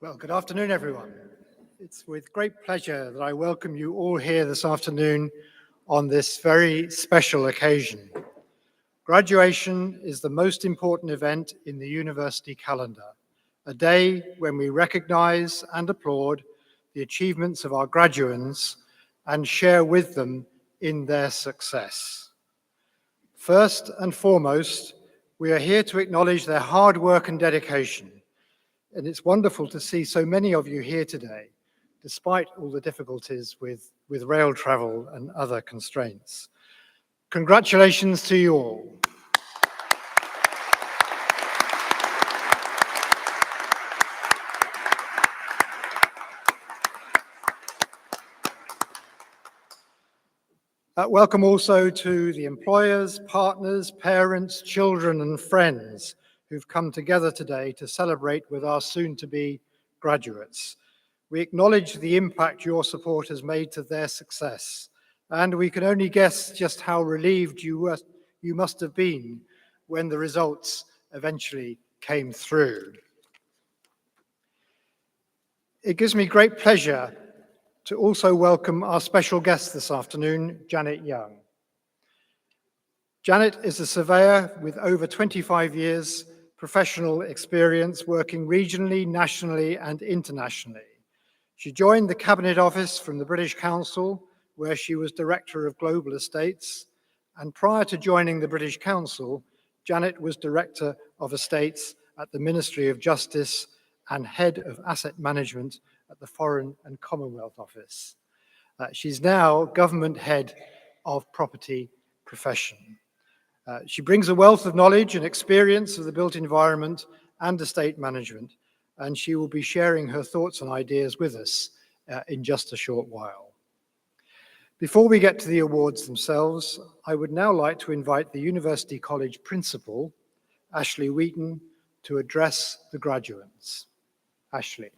Well, good afternoon, everyone. It's with great pleasure that I welcome you all here this afternoon on this very special occasion. Graduation is the most important event in the university calendar, a day when we recognize and applaud the achievements of our graduands and share with them in their success. First and foremost, we are here to acknowledge their hard work and dedication. And it's wonderful to see so many of you here today, despite all the difficulties with rail travel and other constraints. Congratulations to you all. Welcome also to the employers, partners, parents, children, and friends who've come together today to celebrate with our soon-to-be graduates. We acknowledge the impact your support has made to their success, and we can only guess just how relieved you must have been when the results eventually came through. It gives me great pleasure to also welcome our special guest this afternoon, Janet Young. Janet is a surveyor with over 25 years professional experience working regionally, nationally, and internationally. She joined the Cabinet Office from the British Council, where she was Director of Global Estates, and prior to joining the British Council, Janet was Director of Estates at the Ministry of Justice and Head of Asset Management at the Foreign and Commonwealth Office. She's now Government Head of Property Profession. She brings a wealth of knowledge and experience of the built environment and estate management, and she will be sharing her thoughts and ideas with us in just a short while. Before we get to the awards themselves, I would now like to invite the University College Principal, Ashley Wheaton, to address the graduates. Ashley.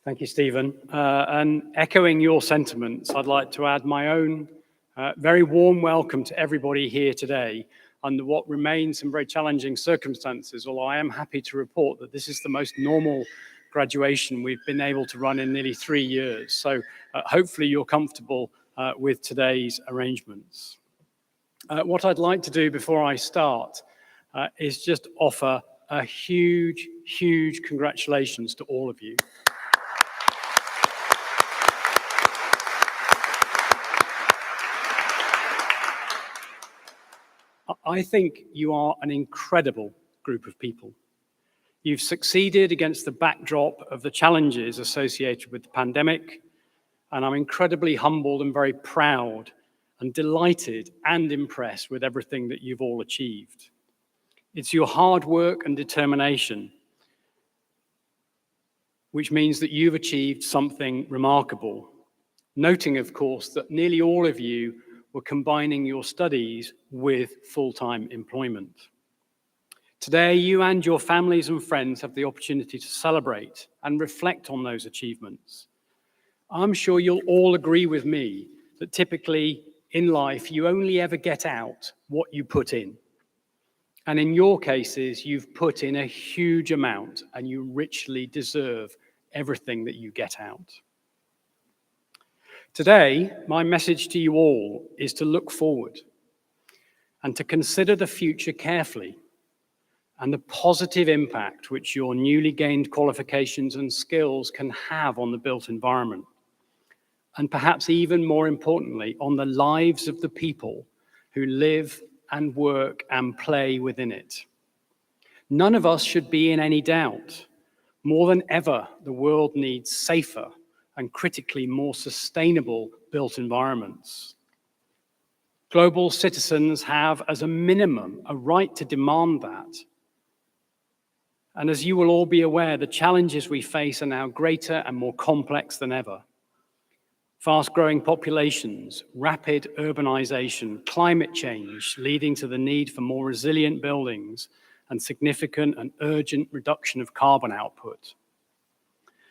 Thank you, Stephen. And echoing your sentiments, I'd like to add my own very warm welcome to everybody here today under what remains some very challenging circumstances, although I am happy to report that this is the most normal graduation we've been able to run in nearly 3 years. So hopefully you're comfortable with today's arrangements. What I'd like to do before I start is just offer a huge, huge congratulations to all of you. I think you are an incredible group of people. You've succeeded against the backdrop of the challenges associated with the pandemic, and I'm incredibly humbled and very proud and delighted and impressed with everything that you've all achieved. It's your hard work and determination, which means that you've achieved something remarkable. Noting, of course, that nearly all of you were combining your studies with full-time employment. Today, you and your families and friends have the opportunity to celebrate and reflect on those achievements. I'm sure you'll all agree with me that typically in life, you only ever get out what you put in. And in your cases, you've put in a huge amount and you richly deserve everything that you get out. Today, my message to you all is to look forward and to consider the future carefully and the positive impact which your newly gained qualifications and skills can have on the built environment, and perhaps even more importantly, on the lives of the people who live and work and play within it. None of us should be in any doubt. More than ever, the world needs safer and critically more sustainable built environments. Global citizens have, as a minimum, a right to demand that. And as you will all be aware, the challenges we face are now greater and more complex than ever. Fast-growing populations, rapid urbanization, climate change leading to the need for more resilient buildings, and significant and urgent reduction of carbon output.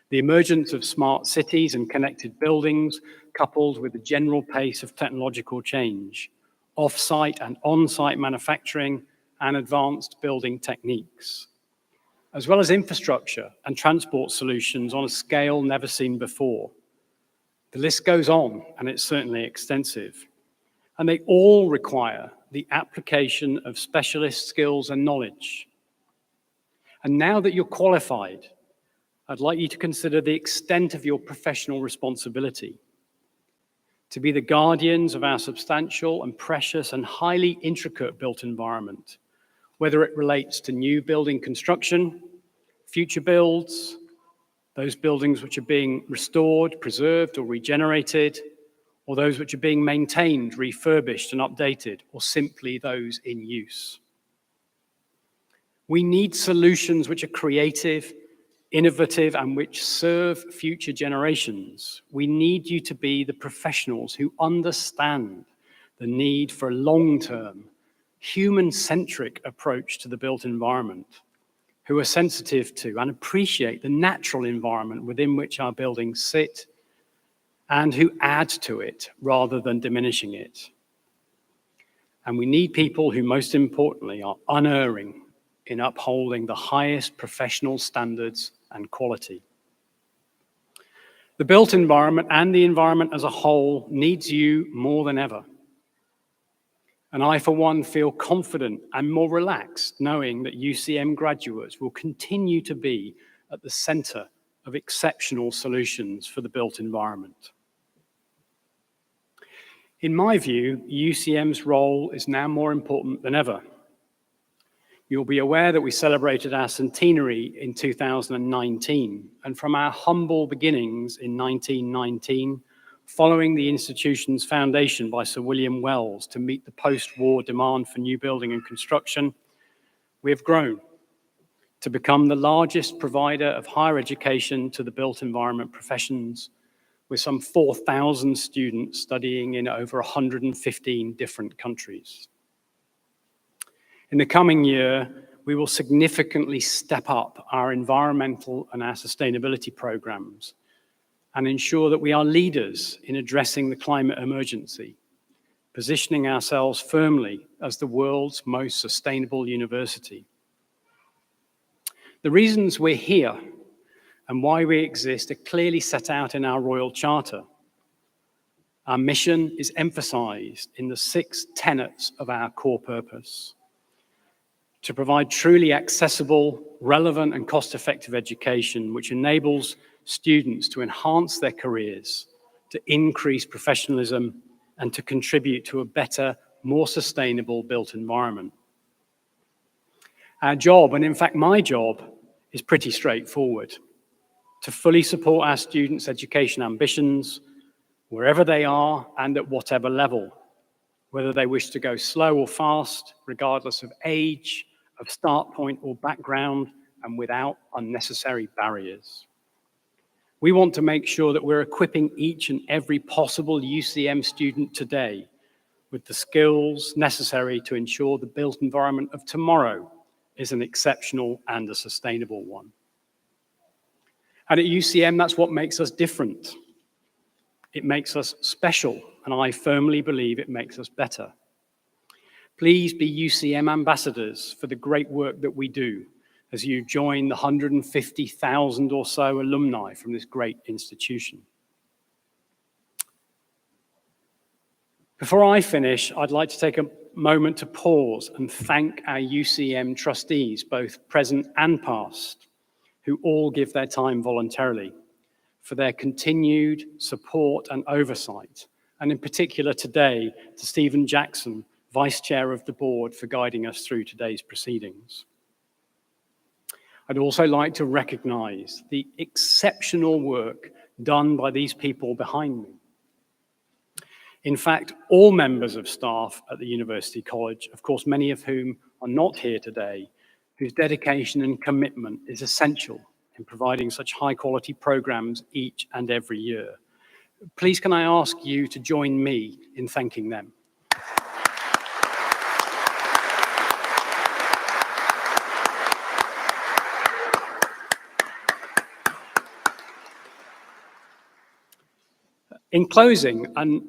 The emergence of smart cities and connected buildings, coupled with the general pace of technological change, off-site and on-site manufacturing, and advanced building techniques, as well as infrastructure and transport solutions on a scale never seen before. The list goes on, and it's certainly extensive. And they all require the application of specialist skills and knowledge. And now that you're qualified, I'd like you to consider the extent of your professional responsibility. To be the guardians of our substantial and precious and highly intricate built environment, whether it relates to new building construction, future builds, those buildings which are being restored, preserved, or regenerated, or those which are being maintained, refurbished, and updated, or simply those in use. We need solutions which are creative, innovative, and which serve future generations. We need you to be the professionals who understand the need for a long-term, human-centric approach to the built environment, who are sensitive to and appreciate the natural environment within which our buildings sit, and who add to it rather than diminishing it. And we need people who, most importantly, are unerring in upholding the highest professional standards and quality. The built environment and the environment as a whole needs you more than ever. And I, for one, feel confident and more relaxed knowing that UCM graduates will continue to be at the center of exceptional solutions for the built environment. In my view, UCM's role is now more important than ever. You'll be aware that we celebrated our centenary in 2019, and from our humble beginnings in 1919, following the institution's foundation by Sir William Wells to meet the post-war demand for new building and construction, we have grown to become the largest provider of higher education to the built environment professions, with some 4,000 students studying in over 115 different countries. In the coming year, we will significantly step up our environmental and our sustainability programs and ensure that we are leaders in addressing the climate emergency, positioning ourselves firmly as the world's most sustainable university. The reasons we're here and why we exist are clearly set out in our Royal Charter. Our mission is emphasized in the 6 tenets of our core purpose: to provide truly accessible, relevant, and cost-effective education which enables students to enhance their careers, to increase professionalism, and to contribute to a better, more sustainable built environment. Our job, and in fact my job, is pretty straightforward: to fully support our students' education ambitions, wherever they are and at whatever level, whether they wish to go slow or fast, regardless of age, of start point or background, and without unnecessary barriers. We want to make sure that we're equipping each and every possible UCM student today with the skills necessary to ensure the built environment of tomorrow is an exceptional and a sustainable one. And at UCM, that's what makes us different. It makes us special, and I firmly believe it makes us better. Please be UCM ambassadors for the great work that we do as you join the 150,000 or so alumni from this great institution. Before I finish, I'd like to take a moment to pause and thank our UCM trustees, both present and past, who all give their time voluntarily, for their continued support and oversight, and in particular today to Stephen Jackson, Vice Chair of the Board, for guiding us through today's proceedings. I'd also like to recognize the exceptional work done by these people behind me. In fact, all members of staff at the University College, of course, many of whom are not here today, whose dedication and commitment is essential in providing such high-quality programs each and every year. Please, can I ask you to join me in thanking them? In closing, and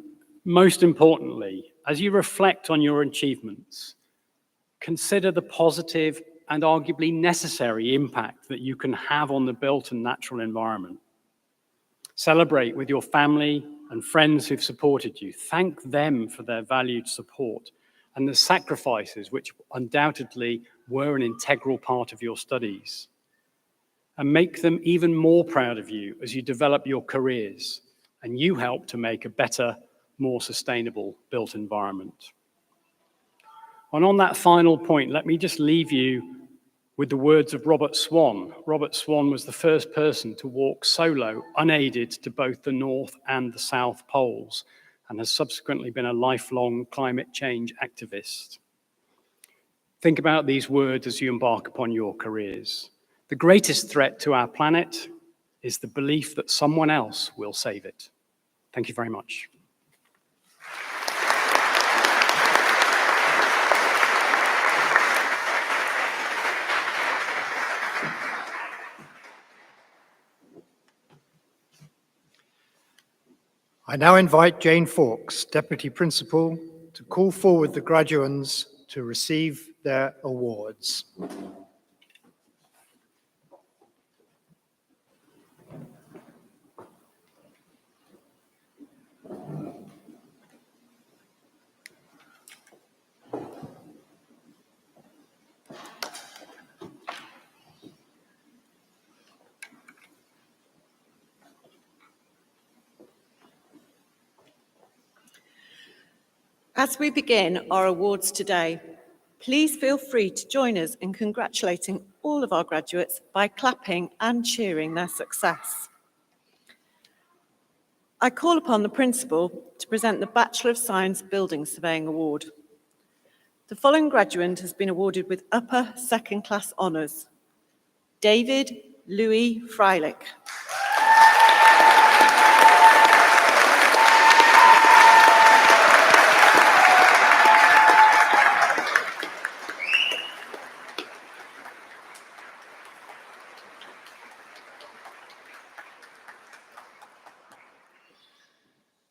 most importantly, as you reflect on your achievements, consider the positive and arguably necessary impact that you can have on the built and natural environment. Celebrate with your family and friends who've supported you. Thank them for their valued support and the sacrifices which undoubtedly were an integral part of your studies. And make them even more proud of you as you develop your careers and you help to make a better, more sustainable built environment. And on that final point, let me just leave you with the words of Robert Swan. Robert Swan was the first person to walk solo, unaided, to both the North and the South Poles, and has subsequently been a lifelong climate change activist. Think about these words as you embark upon your careers. The greatest threat to our planet is the belief that someone else will save it. Thank you very much. I now invite Jane Fawkes, Deputy Principal, to call forward the graduands to receive their awards. As we begin our awards today, please feel free to join us in congratulating all of our graduates by clapping and cheering their success. I call upon the Principal to present the Bachelor of Science Building Surveying Award. The following graduate has been awarded with upper second class honours: David Louis Freilich.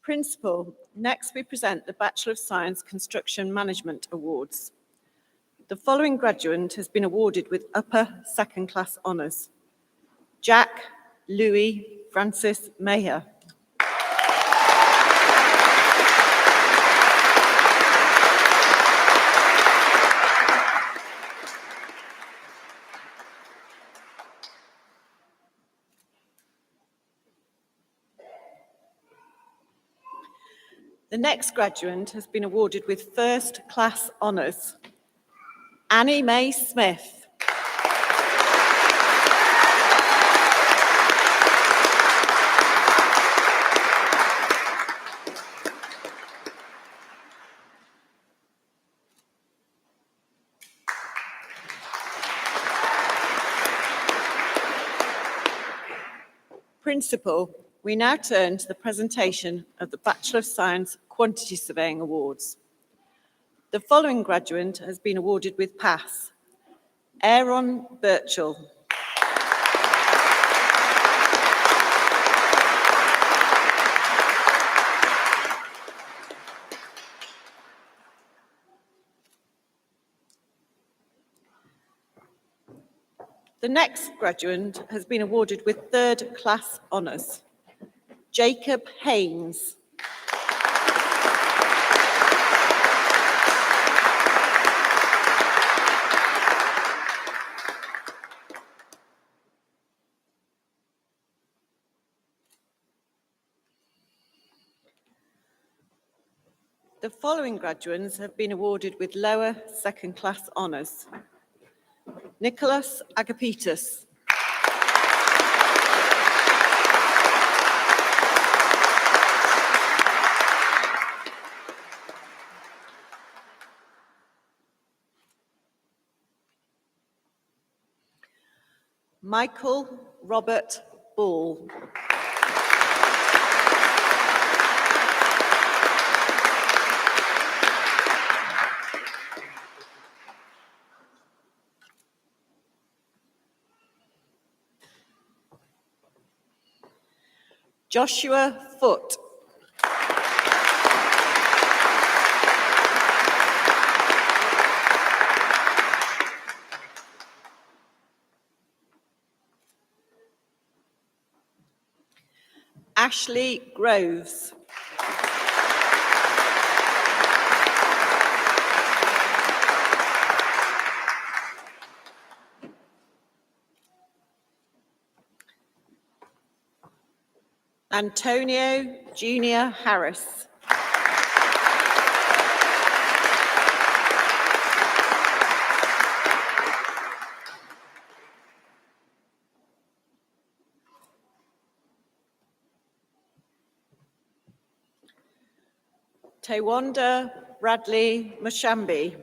Principal, next we present the Bachelor of Science Construction Management Awards. The following graduate has been awarded with upper second class honours: Jack Louis Francis Mayer. The next graduate has been awarded with first class honours: Annie Mae Smith. Principal, we now turn to the presentation of the Bachelor of Science Quantity Surveying Awards. The following graduate has been awarded with pass: Aaron Birchall. The next graduate has been awarded with third class honours: Jacob Haynes. The following graduates have been awarded with lower second class honours: Nicholas Agapitus. Michael Robert Ball. Joshua Foote. Ashley Groves. Antonio Junior Harris. Tewanda Bradley Mushambi.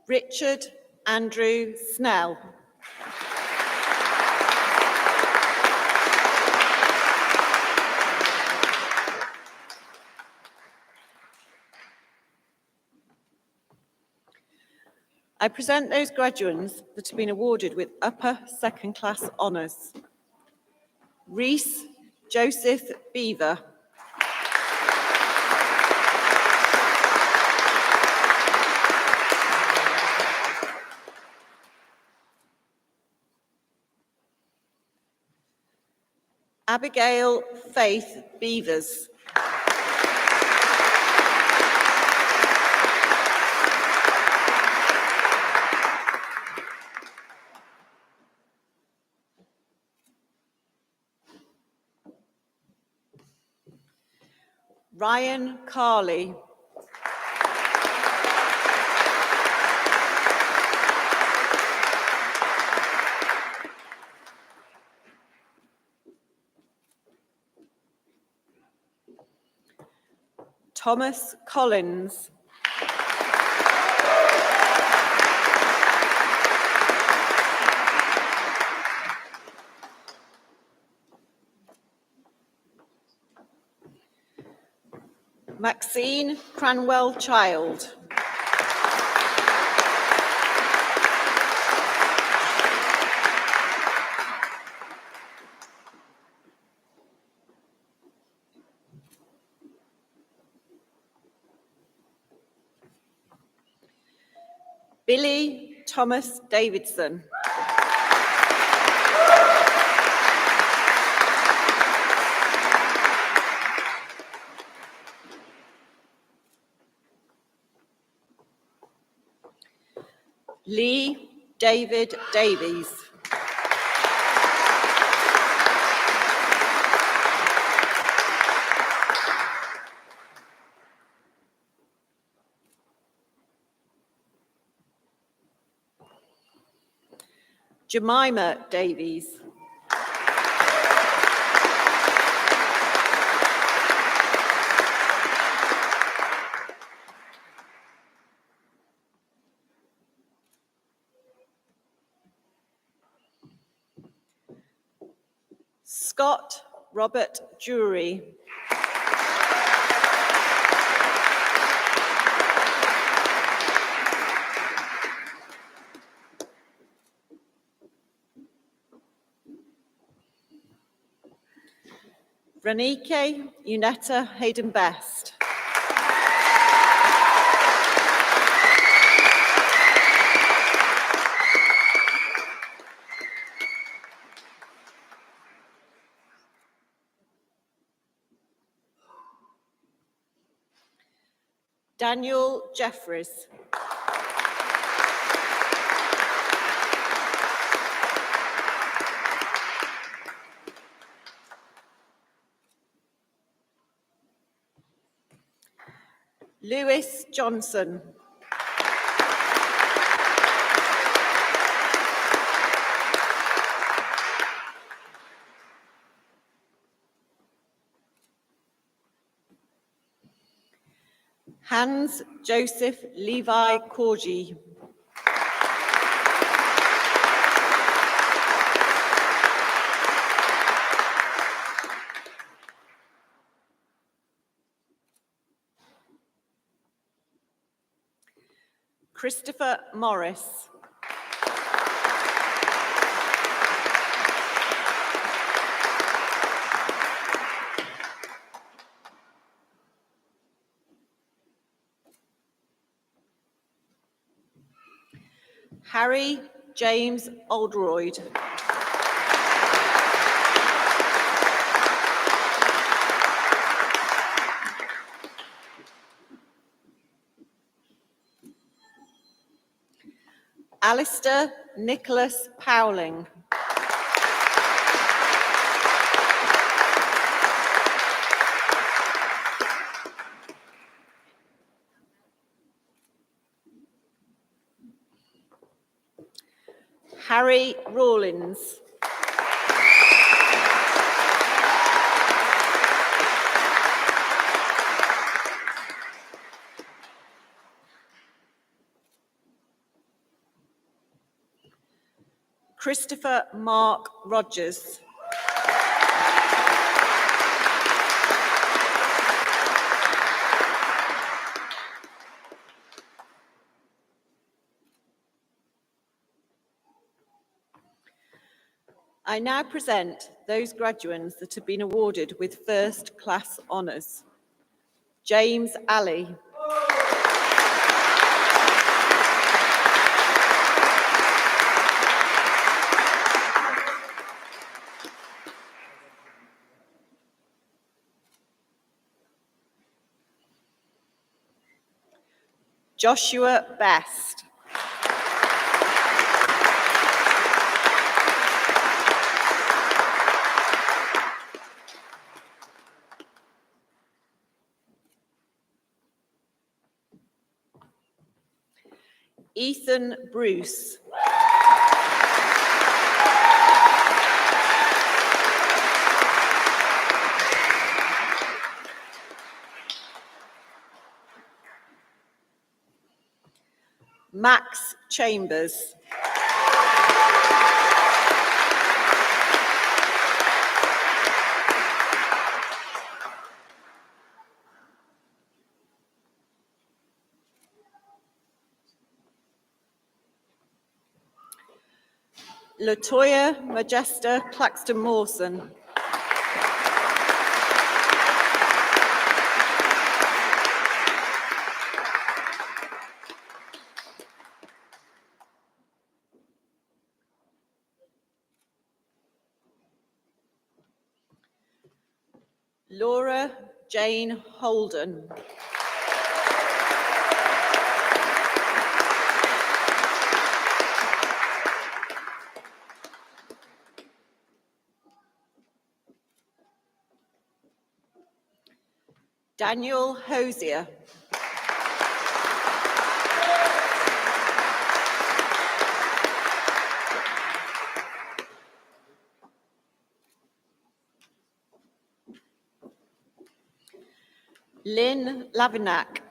Richard Andrew Snell. I present those graduates that have been awarded with upper second class honours. Reese Joseph Beaver. Abigail Faith Beavers. Ryan Carley. Thomas Collins. Maxine Cranwell Child. Billy Thomas Davidson. Lee David Davies. Jemima Davies. Scott Robert Drury. Renike Unetta Hayden Best. Daniel Jeffries. Lewis Johnson. Hans Joseph Levi Corgi. Christopher Morris. Harry James Oldroyd. Alistair Nicholas Powling. Harry Rawlins. Christopher Mark Rogers. I now present those graduates that have been awarded with first class honours. James Alley. Joshua Best. Ethan Bruce. Max Chambers. Latoya Majesta Claxton Mawson. Laura Jane Holden. Daniel Hosier. Lynn Lavinac.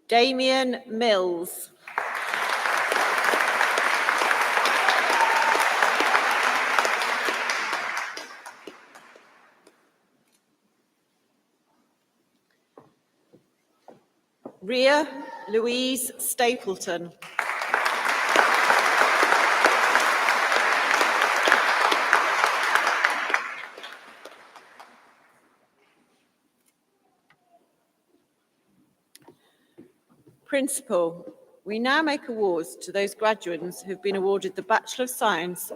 Damien Mills. Rhea Louise Stapleton. Principal, we now make awards to those graduates who have been awarded the Bachelor of Science,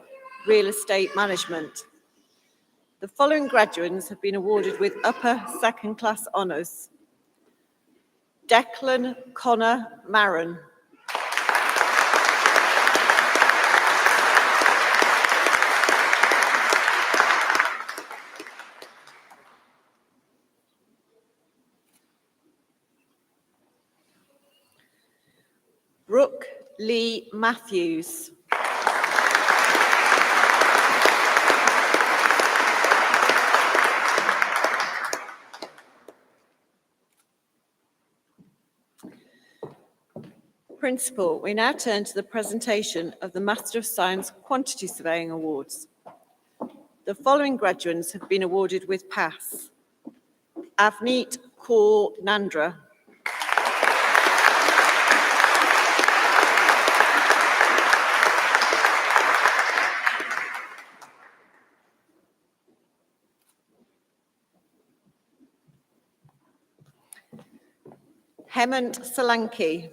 Real Estate Management. The following graduates have been awarded with upper second class honours. Declan Connor Maron. Brooke Lee Matthews. Principal, we now turn to the presentation of the Master of Science Quantity Surveying Awards. The following graduates have been awarded with pass. Avneet Kaur Nandra. Hemant Solanki.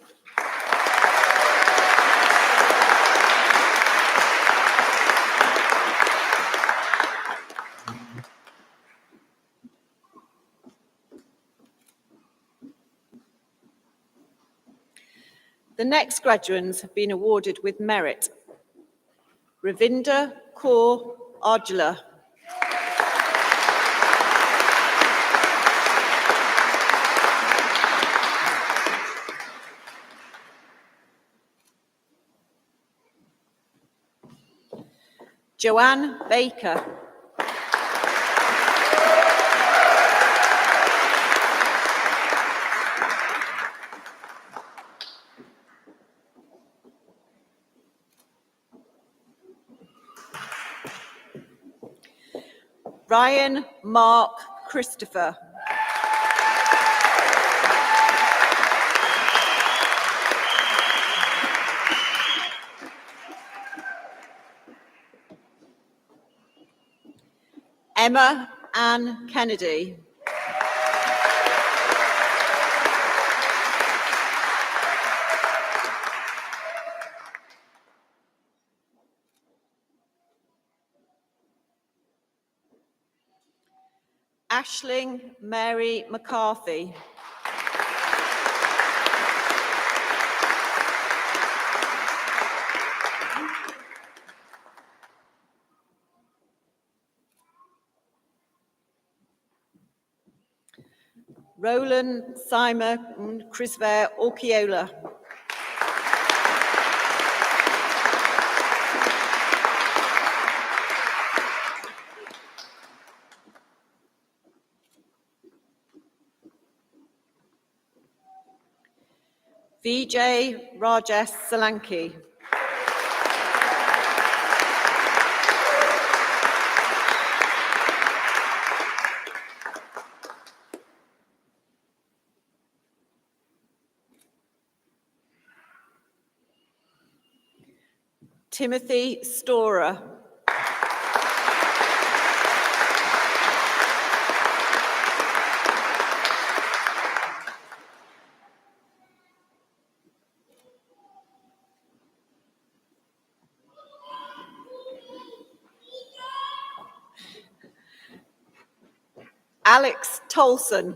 The next graduates have been awarded with merit. Ravinder Kaur Arjula. Joanne Baker. Ryan Mark Christopher. Emma Ann Kennedy. Aisling Mary McCarthy. Roland Simon Crisver Orkiola. Vijay Rajesh Solanki. Timothy Storer. Alex Tolson.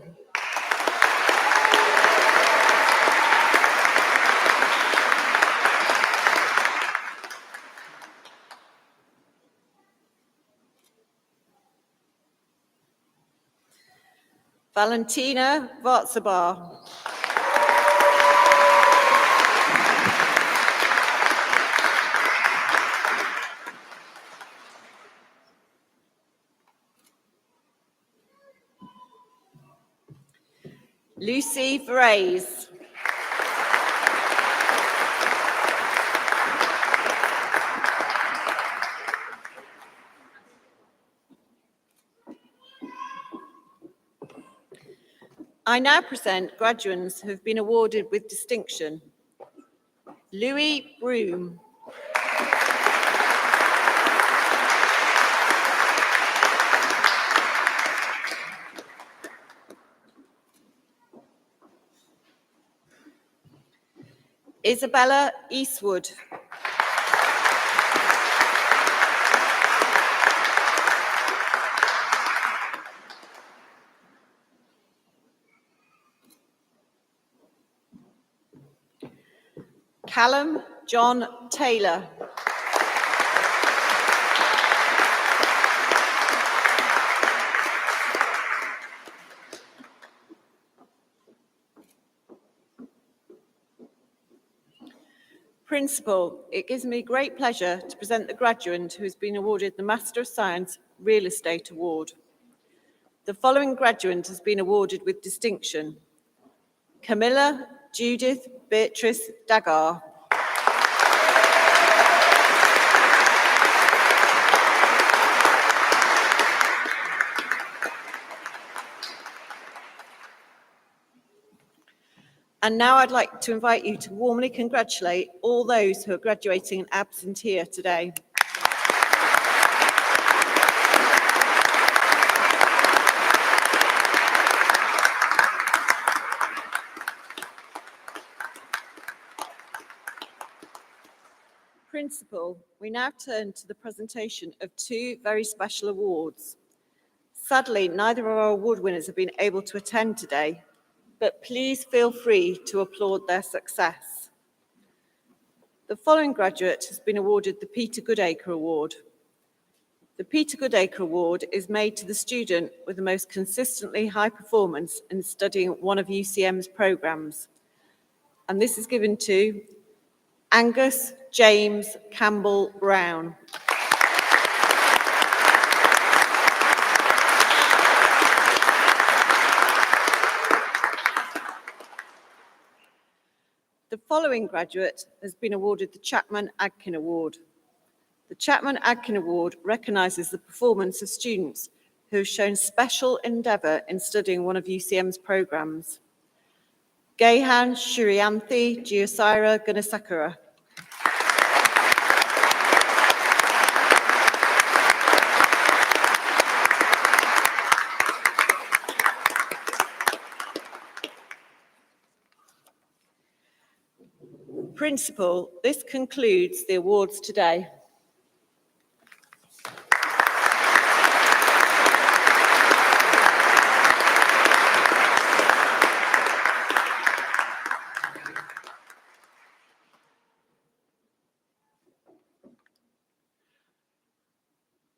Valentina Vartzabar. Lucy Vraise. I now present graduates who have been awarded with distinction. Louis Broom. Isabella Eastwood. Callum John Taylor. Principal, it gives me great pleasure to present the graduate who has been awarded the Master of Science Real Estate Award. The following graduate has been awarded with distinction. Camilla Judith Beatrice Dagar. And now I'd like to invite you to warmly congratulate all those who are graduating and absent here today. Principal, we now turn to the presentation of two very special awards. Sadly, neither of our award winners have been able to attend today, but please feel free to applaud their success. The following graduate has been awarded the Peter Goodacre Award. The Peter Goodacre Award is made to the student with the most consistently high performance in studying one of UCEM's programmes. And this is given to Angus James Campbell Brown. The following graduate has been awarded the Chapman-Adkin Award. The Chapman-Adkin Award recognises the performance of students who have shown special endeavour in studying one of UCM's programmes. Gehan Shuriyanthi Giosira Gunasakara. Principal, this concludes the awards today.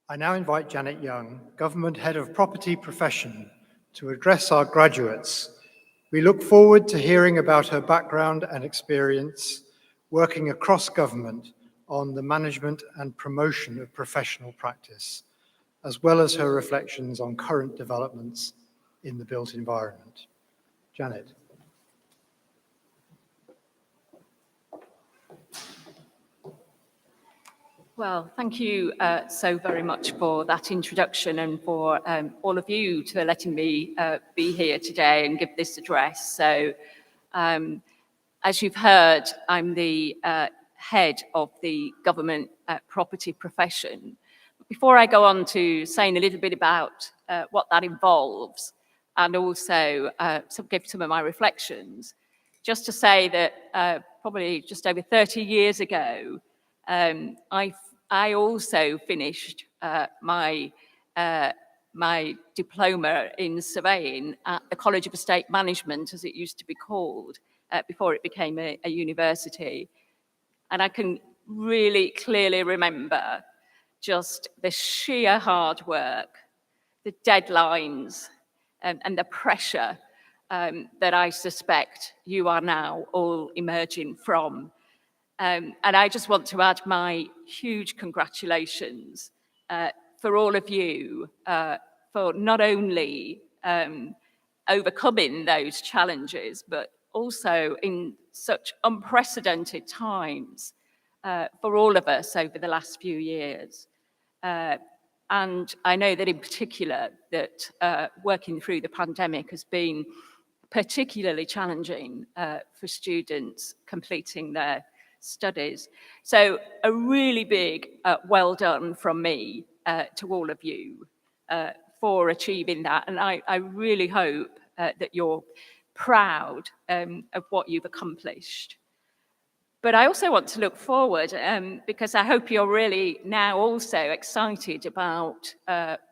I now invite Janet Young, Government Head of Property Profession, to address our graduates. We look forward to hearing about her background and experience working across government on the management and promotion of professional practice, as well as her reflections on current developments in the built environment. Janet. Well, thank you so very much for that introduction and for all of you to letting me be here today and give this address. So, as you've heard, I'm the head of the government property profession. Before I go on to saying a little bit about what that involves and also give some of my reflections, just to say that probably just over 30 years ago, I also finished my diploma in surveying at the College of Estate Management, as it used to be called, before it became a university. And I can really clearly remember just the sheer hard work, the deadlines, and the pressure that I suspect you are now all emerging from. And I just want to add my huge congratulations for all of you for not only overcoming those challenges, but also in such unprecedented times for all of us over the last few years. And I know that in particular that working through the pandemic has been particularly challenging for students completing their studies. So a really big well done from me to all of you for achieving that. And I really hope that you're proud of what you've accomplished. But I also want to look forward because I hope you're really now also excited about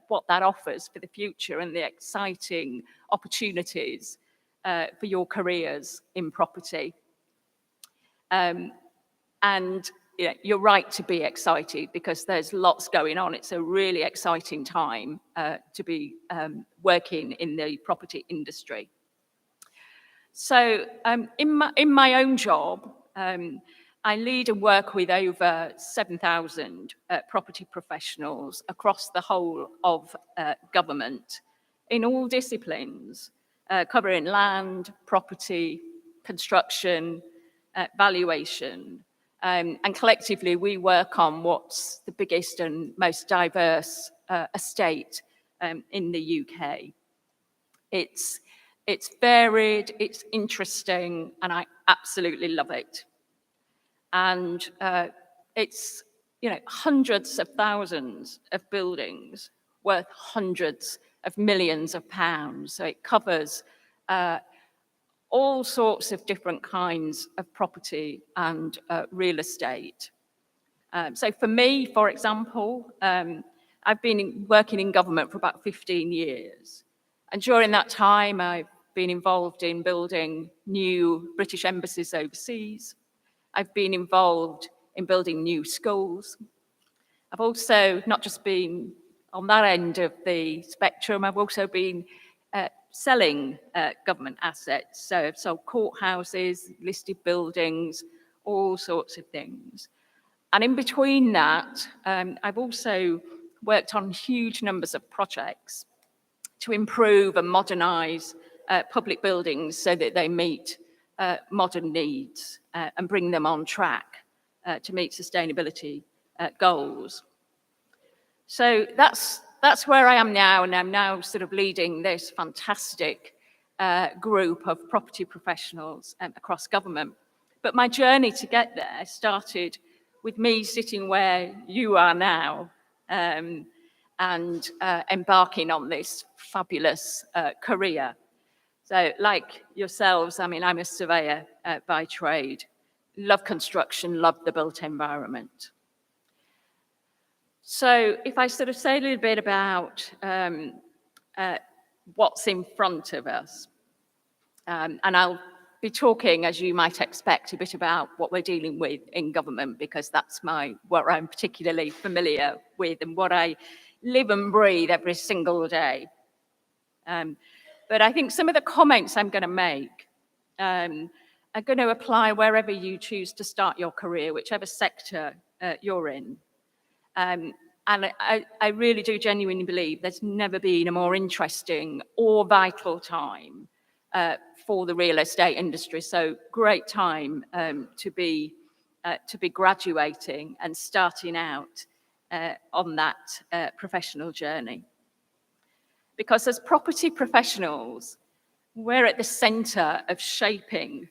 what that offers for the future and the exciting opportunities for your careers in property. And you know, you're right to be excited because there's lots going on. It's a really exciting time to be working in the property industry. So in my own job, I lead and work with over 7,000 property professionals across the whole of government in all disciplines, covering land, property, construction, valuation. And collectively, we work on what's the biggest and most diverse estate in the UK. It's varied, it's interesting, and I absolutely love it. And it's, you know, hundreds of thousands of buildings worth hundreds of millions of pounds. So it covers all sorts of different kinds of property and real estate. So for me, for example, I've been working in government for about 15 years. And during that time, I've been involved in building new British embassies overseas. I've been involved in building new schools. I've also not just been on that end of the spectrum, I've also been selling government assets. So I've sold courthouses, listed buildings, all sorts of things. And in between that, I've also worked on huge numbers of projects to improve and modernise public buildings so that they meet modern needs and bring them on track to meet sustainability goals. So that's where I am now, and I'm now sort of leading this fantastic group of property professionals across government. But my journey to get there started with me sitting where you are now and embarking on this fabulous career. So like yourselves, I mean, I'm a surveyor by trade, love construction, love the built environment. So if I sort of say a little bit about what's in front of us, and I'll be talking, as you might expect, a bit about what we're dealing with in government, because that's what I'm particularly familiar with and what I live and breathe every single day. But I think some of the comments I'm going to make are going to apply wherever you choose to start your career, whichever sector you're in. And I really do genuinely believe there's never been a more interesting or vital time for the real estate industry. So great time to be graduating and starting out on that professional journey. Because as property professionals, we're at the centre of shaping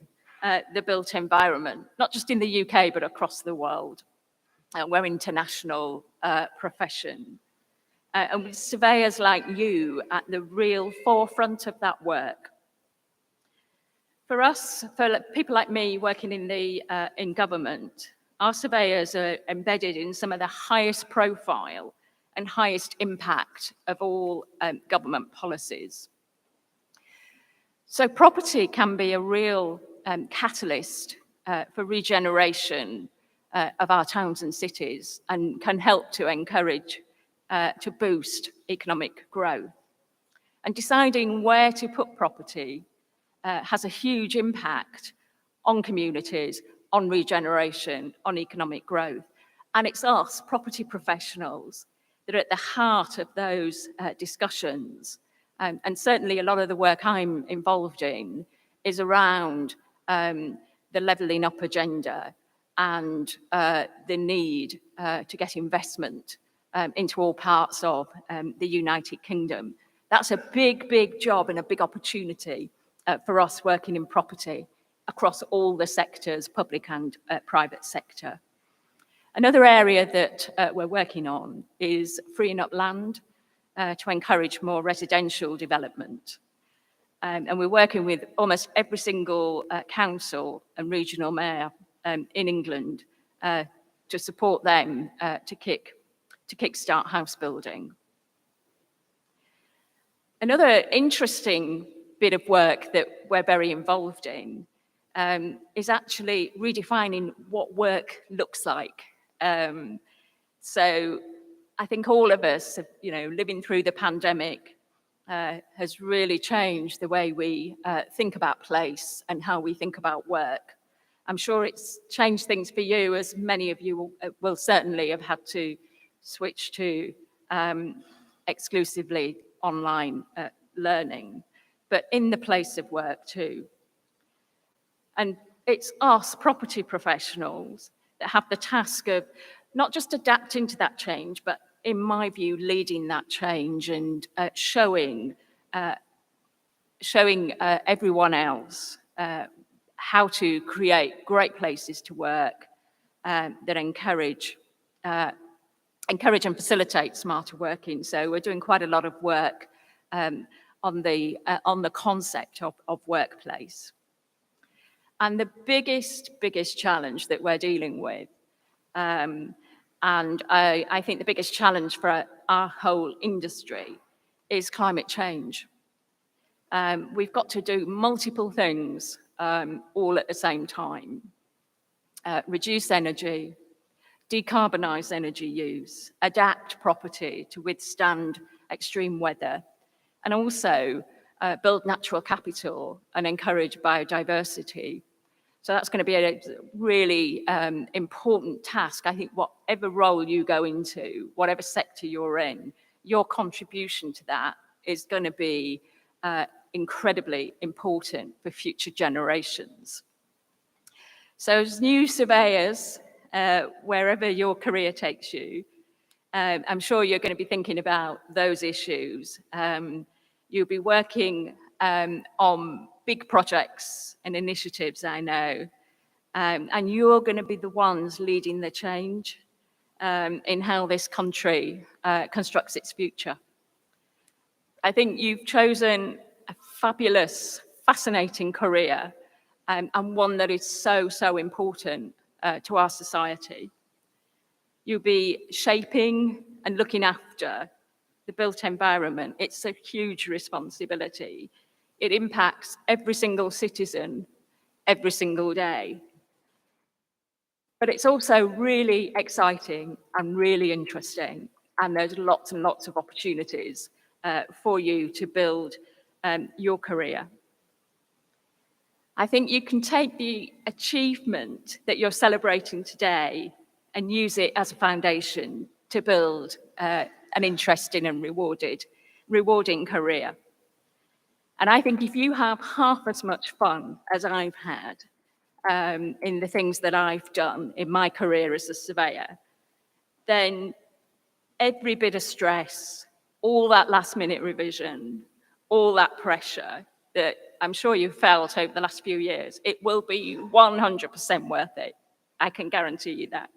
the built environment, not just in the UK, but across the world. We're an international profession. And with surveyors like you at the real forefront of that work. For us, for people like me working in government, our surveyors are embedded in some of the highest profile and highest impact of all government policies. So property can be a real catalyst for regeneration of our towns and cities, and can help to encourage, to boost economic growth. And deciding where to put property has a huge impact on communities, on regeneration, on economic growth. And it's us, property professionals, that are at the heart of those discussions. And certainly a lot of the work I'm involved in is around the levelling up agenda and the need to get investment into all parts of the United Kingdom. That's a big, big job and a big opportunity for us working in property across all the sectors, public and private sector. Another area that we're working on is freeing up land to encourage more residential development. And we're working with almost every single council and regional mayor in England to support them to kickstart house building. Another interesting bit of work that we're very involved in is actually redefining what work looks like. So I think all of us, living through the pandemic has really changed the way we think about place and how we think about work. I'm sure it's changed things for you, as many of you will certainly have had to switch to exclusively online learning, but in the place of work too. And it's us, property professionals, that have the task of not just adapting to that change, but in my view, leading that change and showing everyone else how to create great places to work that encourage and facilitate smarter working. So we're doing quite a lot of work on the concept of workplace. And the biggest challenge that we're dealing with And I think the biggest challenge for our whole industry is climate change. We've got to do multiple things all at the same time. Reduce energy, decarbonise energy use, adapt property to withstand extreme weather, and also build natural capital and encourage biodiversity. So that's going to be a really important task. I think whatever role you go into, whatever sector you're in, your contribution to that is going to be incredibly important for future generations. So as new surveyors, wherever your career takes you, I'm sure you're going to be thinking about those issues. You'll be working on big projects and initiatives, I know, and you're going to be the ones leading the change in how this country constructs its future. I think you've chosen a fabulous, fascinating career, and one that is so, so important to our society. You'll be shaping and looking after the built environment. It's a huge responsibility. It impacts every single citizen every single day. But it's also really exciting and really interesting, and there's lots and lots of opportunities for you to build your career. I think you can take the achievement that you're celebrating today and use it as a foundation to build an interesting and rewarding career. And I think if you have half as much fun as I've had in the things that I've done in my career as a surveyor, then every bit of stress, all that last minute revision, all that pressure that I'm sure you've felt over the last few years, it will be 100% worth it. I can guarantee you that.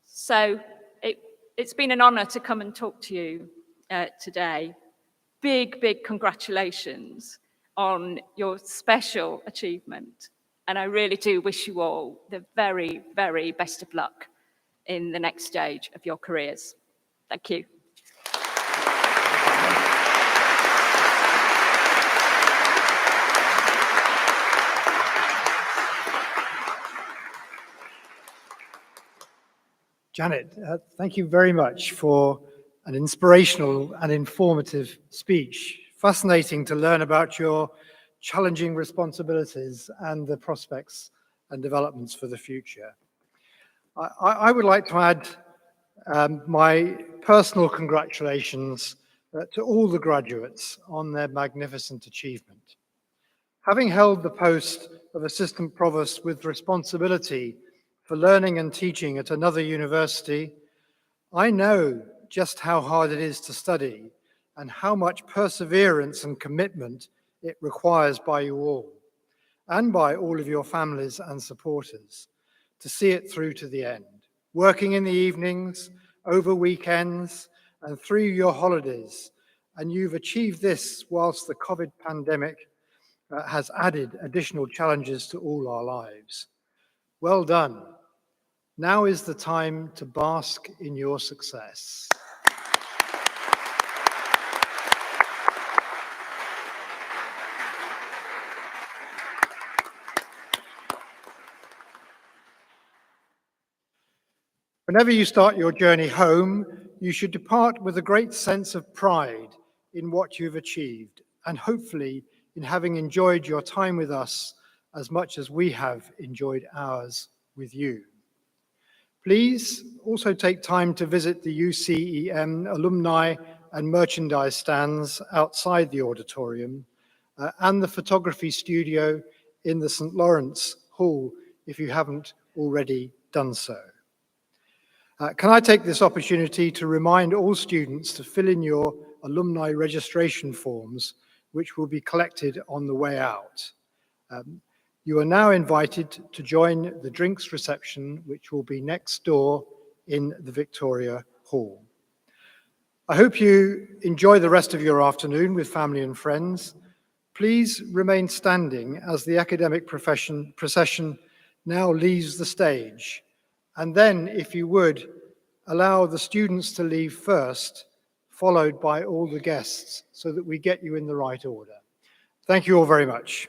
So it's been an honor to come and talk to you today. Big, big congratulations on your special achievement. And I really do wish you all the very, very best of luck in the next stage of your careers. Thank you. Janet, thank you very much for an inspirational and informative speech. Fascinating to learn about your challenging responsibilities and the prospects and developments for the future. I would like to add my personal congratulations to all the graduates on their magnificent achievement. Having held the post of Assistant Provost with responsibility for learning and teaching at another university, I know just how hard it is to study and how much perseverance and commitment it requires by you all and by all of your families and supporters to see it through to the end, working in the evenings, over weekends, and through your holidays. And you've achieved this whilst the COVID pandemic has added additional challenges to all our lives. Well done. Now is the time to bask in your success. Whenever you start your journey home, you should depart with a great sense of pride in what you've achieved, and hopefully in having enjoyed your time with us as much as we have enjoyed ours with you. Please also take time to visit the UCEM alumni and merchandise stands outside the auditorium and the photography studio in the St. Lawrence Hall if you haven't already done so. Can I take this opportunity to remind all students to fill in your alumni registration forms, which will be collected on the way out. You are now invited to join the drinks reception, which will be next door in the Victoria Hall. I hope you enjoy the rest of your afternoon with family and friends. Please remain standing as the academic procession now leaves the stage, And then, if you would, allow the students to leave first, followed by all the guests, so that we get you in the right order. Thank you all very much.